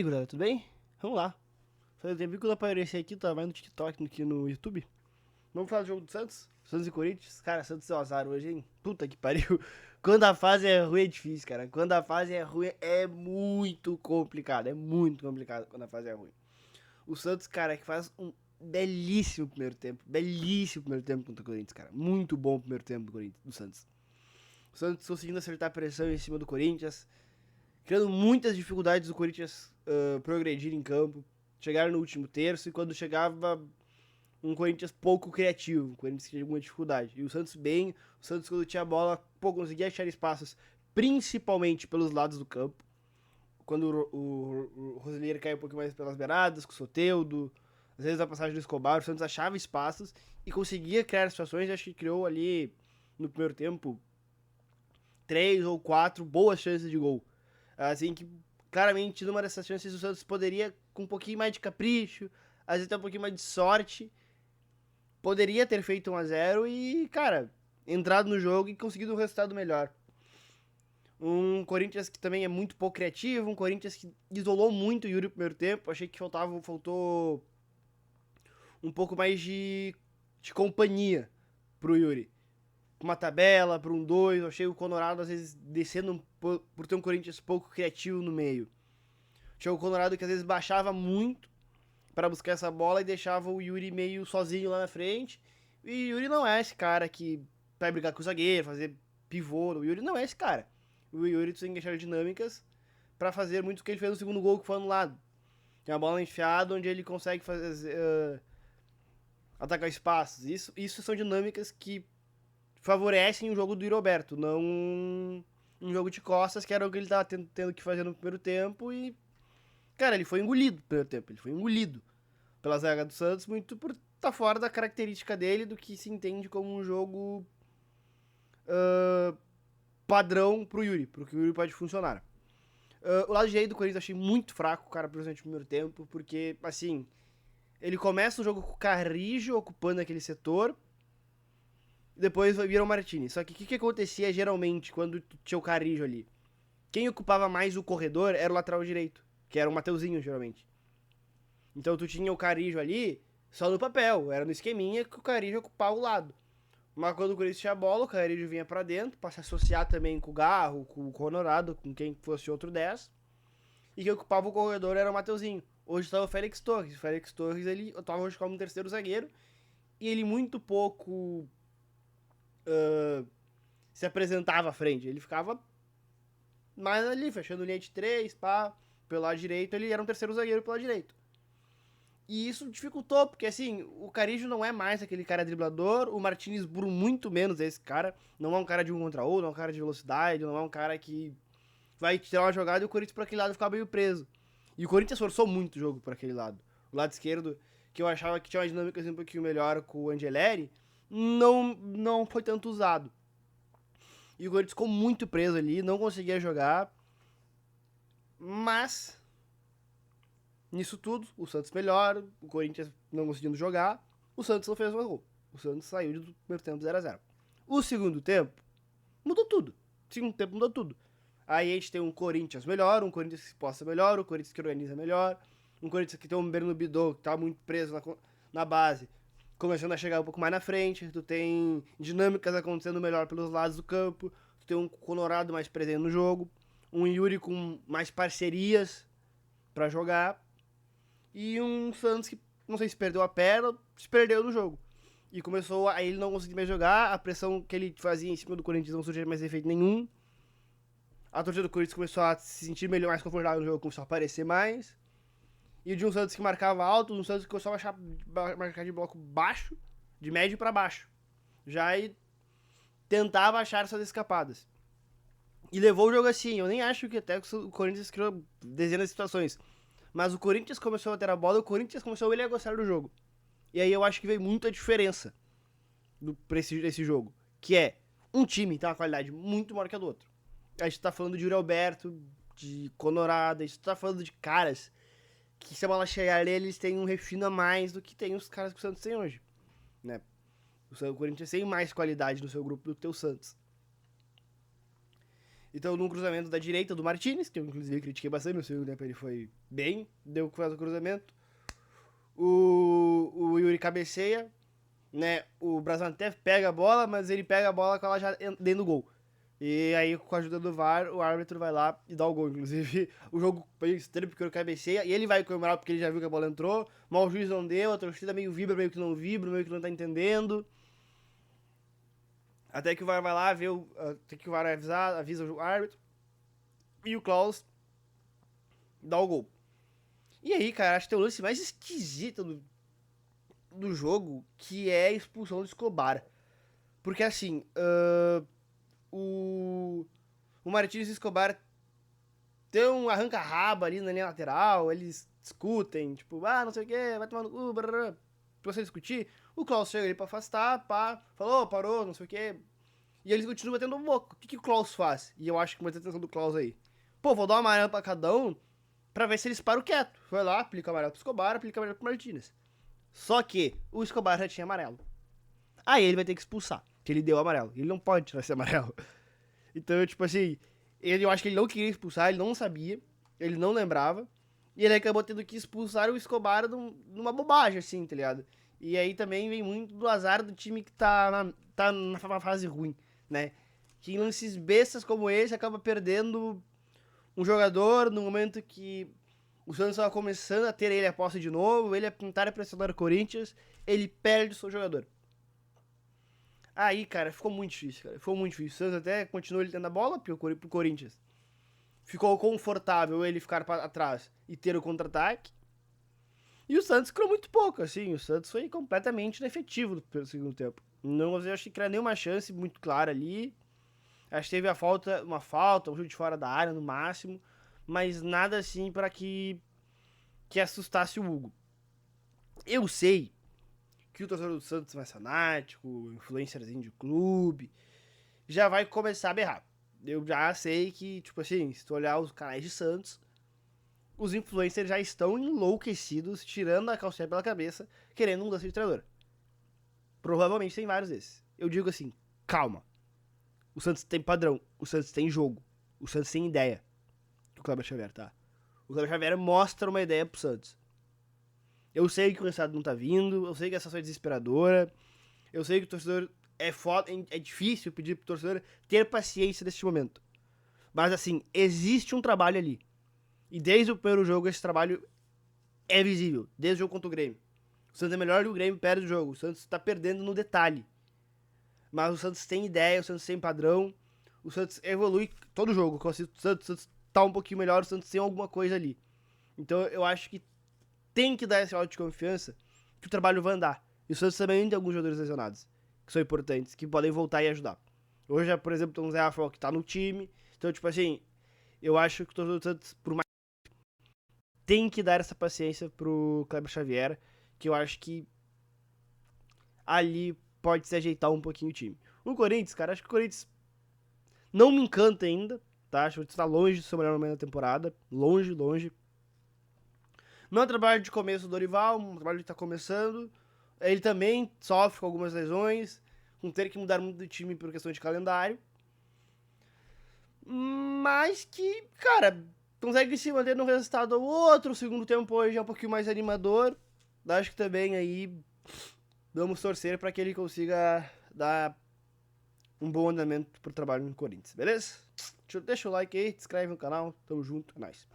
aí, galera, tudo bem? Vamos lá. Faz tempo que eu apareci aqui, tá mais no TikTok do que no YouTube. Vamos falar do jogo do Santos? Santos e Corinthians? Cara, Santos é um azar hoje, hein? Puta que pariu. Quando a fase é ruim é difícil, cara. Quando a fase é ruim é muito complicado. É muito complicado quando a fase é ruim. O Santos, cara, que faz um belíssimo primeiro tempo. Belíssimo primeiro tempo contra o Corinthians, cara. Muito bom o primeiro tempo do Corinthians, do Santos. O Santos conseguindo acertar a pressão em cima do Corinthians, criando muitas dificuldades do Corinthians progredir em campo, chegar no último terço e quando chegava um Corinthians pouco criativo, um Corinthians que tinha alguma dificuldade. E o Santos bem, o Santos quando tinha a bola, conseguia achar espaços, principalmente pelos lados do campo. Quando o Roselier caiu um pouco mais pelas beiradas, com o Soteldo, às vezes a passagem do Escobar, o Santos achava espaços e conseguia criar situações, acho que criou ali no primeiro tempo 3 ou 4 boas chances de gol. Assim que, claramente, numa dessas chances, o Santos poderia, com um pouquinho mais de capricho, às vezes até um pouquinho mais de sorte, poderia ter feito 1-0 e, cara, entrado no jogo e conseguido um resultado melhor. Um Corinthians que também é muito pouco criativo, um Corinthians que isolou muito o Yuri no primeiro tempo. Achei que faltou um pouco mais de companhia pro Yuri. Uma tabela, para um 2. Achei o Colorado às vezes descendo por ter um Corinthians pouco criativo no meio. Tinha o Colorado que às vezes baixava muito para buscar essa bola e deixava o Yuri meio sozinho lá na frente. E o Yuri não é esse cara que vai brigar com o zagueiro, fazer pivô. O Yuri não é esse cara. O Yuri tem que deixar dinâmicas para fazer muito o que ele fez no segundo gol que foi anulado. Tem uma bola enfiada onde ele consegue fazer, atacar espaços. Isso são dinâmicas que favorecem o jogo do Roberto, não um jogo de costas, que era o que ele tava tendo que fazer no primeiro tempo. E, cara, ele foi engolido no primeiro tempo. Ele foi engolido pela zaga do Santos, muito por estar fora da característica dele, do que se entende como um jogo padrão pro Yuri, pro que o Yuri pode funcionar. O lado direito do Corinthians eu achei muito fraco, cara, principalmente no primeiro tempo, porque, assim, ele começa o jogo com o Carrijo ocupando aquele setor, e depois vira o Martini. Só que o que acontecia geralmente quando tinha o Carrijo ali? Quem ocupava mais o corredor era o lateral direito, que era o Mateuzinho, geralmente. Então tu tinha o Carrijo ali só no papel, era no esqueminha que o Carrijo ocupava o lado. Mas quando o Corinthians tinha a bola, o Carrijo vinha pra dentro, pra se associar também com o Garro, com o Conorado, com quem fosse outro 10. E quem ocupava o corredor era o Mateuzinho. Hoje estava o Félix Torres. O Félix Torres, ele estava hoje como um terceiro zagueiro. E ele muito pouco se apresentava à frente. Ele ficava mais ali, fechando linha de 3, pá. Pelo lado direito, ele era um terceiro zagueiro pelo lado direito. E isso dificultou, porque assim, o Carijo não é mais aquele cara driblador, o Martinez Buru muito menos é esse cara. Não é um cara de 1 contra 1, não é um cara de velocidade, não é um cara que vai tirar uma jogada e o Corinthians por aquele lado ficar meio preso. E o Corinthians forçou muito o jogo por aquele lado. O lado esquerdo, que eu achava que tinha uma dinâmica um pouquinho melhor com o Angeleri, não foi tanto usado. E o Corinthians ficou muito preso ali, não conseguia jogar. Mas, nisso tudo, o Santos melhora, o Corinthians não conseguindo jogar, o Santos não fez mais gol. O Santos saiu do primeiro tempo 0-0. O segundo tempo, mudou tudo. O segundo tempo mudou tudo. Aí a gente tem um Corinthians melhor, um Corinthians que se possa melhor, um Corinthians que organiza melhor, um Corinthians que tem um Berno Bidot que tá muito preso na base, começando a chegar um pouco mais na frente. Tu tem dinâmicas acontecendo melhor pelos lados do campo, tu tem um Colorado mais presente no jogo, um Yuri com mais parcerias para jogar e um Santos que não sei se perdeu a perna, se perdeu no jogo. E começou a ele não conseguir mais jogar, a pressão que ele fazia em cima do Corinthians não surgia mais efeito nenhum. A torcida do Corinthians começou a se sentir melhor, mais confortável no jogo, começou a aparecer mais. E o de um Santos que marcava alto, um Santos que começou a marcar de bloco baixo, de médio para baixo. Já e tentava achar essas escapadas. E levou o jogo assim. Eu nem acho que até o Corinthians criou dezenas de situações. Mas o Corinthians começou a ter a bola, o Corinthians começou ele a gostar do jogo. E aí eu acho que veio muita diferença desse jogo. Que é, um time tem uma qualidade muito maior que a do outro. A gente tá falando de Yuri Alberto, de Conorado, a gente tá falando de caras que se a bola chegar nele, eles têm um refino a mais do que tem os caras que o Santos tem hoje. Né? O Corinthians tem mais qualidade no seu grupo do que o Santos. Então, num cruzamento da direita do Martinez, que eu inclusive critiquei bastante, no segundo tempo ele foi bem, deu que faz o cruzamento. O Yuri cabeceia, né? O Brasantef pega a bola, mas ele pega a bola com ela já dentro do gol. E aí, com a ajuda do VAR, o árbitro vai lá e dá o gol. Inclusive, o jogo foi estranho porque ele cabeceia e ele vai comemorar porque ele já viu que a bola entrou, mas o juiz não deu, a torcida meio vibra, meio que não tá entendendo. Até que o VAR vai lá, vê até que o VAR avisa o árbitro. E o Klaus dá o gol. E aí, cara, acho que tem o lance mais esquisito do jogo, que é a expulsão do Escobar. Porque assim, o Martins Escobar tem um arranca-raba ali na linha lateral, eles discutem, tipo, não sei o que, vai tomar no cu, pra você discutir. O Klaus chega ali pra afastar, falou, parou, não sei o que. E eles continuam batendo boca. O que o Klaus faz? E eu acho que muita atenção do Klaus aí. Pô, vou dar uma amarela pra cada um pra ver se eles param quieto. Foi lá, aplica o amarelo pro Escobar, aplica o amarelo pro Martínez. Só que o Escobar já tinha amarelo. Aí ele vai ter que expulsar, que ele deu amarelo. Ele não pode tirar esse amarelo. Então, tipo assim, eu acho que ele não queria expulsar, ele não sabia, ele não lembrava. E ele acabou tendo que expulsar o Escobar numa bobagem, assim, tá ligado? E aí também vem muito do azar do time que tá numa fase ruim, né? Que em lances bestas como esse acaba perdendo um jogador no momento que o Santos estava começando a ter ele a posse de novo, ele a tentar pressionar o Corinthians, ele perde o seu jogador. Aí, cara, ficou muito difícil, cara. Ficou muito difícil. O Santos até continuou ele tendo a bola pro Corinthians. Ficou confortável ele ficar pra atrás e ter o contra-ataque. E o Santos criou muito pouco, assim. O Santos foi completamente inefetivo no segundo tempo. Não, eu achei que era nenhuma chance muito clara ali. Acho que teve uma falta, um chute de fora da área no máximo. Mas nada assim para que assustasse o Hugo. Eu sei que o torcedor do Santos mais fanático, influencerzinho de clube, já vai começar a berrar. Eu já sei que, tipo assim, se tu olhar os canais de Santos, os influencers já estão enlouquecidos, tirando a calcinha pela cabeça, querendo mudança de treinador. Provavelmente tem vários desses. Eu digo assim, calma. O Santos tem padrão, o Santos tem jogo, o Santos tem ideia. O Kleber Xavier, tá? O Kleber Xavier mostra uma ideia pro Santos. Eu sei que o resultado não tá vindo, eu sei que essa situação é desesperadora, eu sei que o torcedor é difícil pedir pro torcedor ter paciência neste momento. Mas assim, existe um trabalho ali. E desde o primeiro jogo esse trabalho é visível, desde o jogo contra o Grêmio. O Santos é melhor que o Grêmio, perde o jogo. O Santos tá perdendo no detalhe. Mas o Santos tem ideia, o Santos tem padrão, o Santos evolui todo jogo. O Santos tá um pouquinho melhor, o Santos tem alguma coisa ali. Então eu acho que tem que dar esse auto de confiança que o trabalho vai andar. E o Santos também tem alguns jogadores lesionados, que são importantes, que podem voltar e ajudar. Hoje, por exemplo, tem o Zé Rafael que tá no time. Então, tipo assim, eu acho que o torcedor do Santos, por mais tem que dar essa paciência pro Kleber Xavier, que eu acho que ali pode se ajeitar um pouquinho o time. O Corinthians, cara, acho que o Corinthians não me encanta ainda, tá? Acho que está longe do seu melhor momento da temporada. Longe, longe. Não é um trabalho de começo do Dorival, um trabalho que tá começando. Ele também sofre com algumas lesões, com ter que mudar muito do time por questão de calendário. Mas que, cara, consegue se manter num resultado ou outro. O segundo tempo hoje é um pouquinho mais animador. Acho que também aí vamos torcer para que ele consiga dar um bom andamento pro trabalho no Corinthians, beleza? Deixa o like aí, se inscreve no canal, tamo junto, é nóis.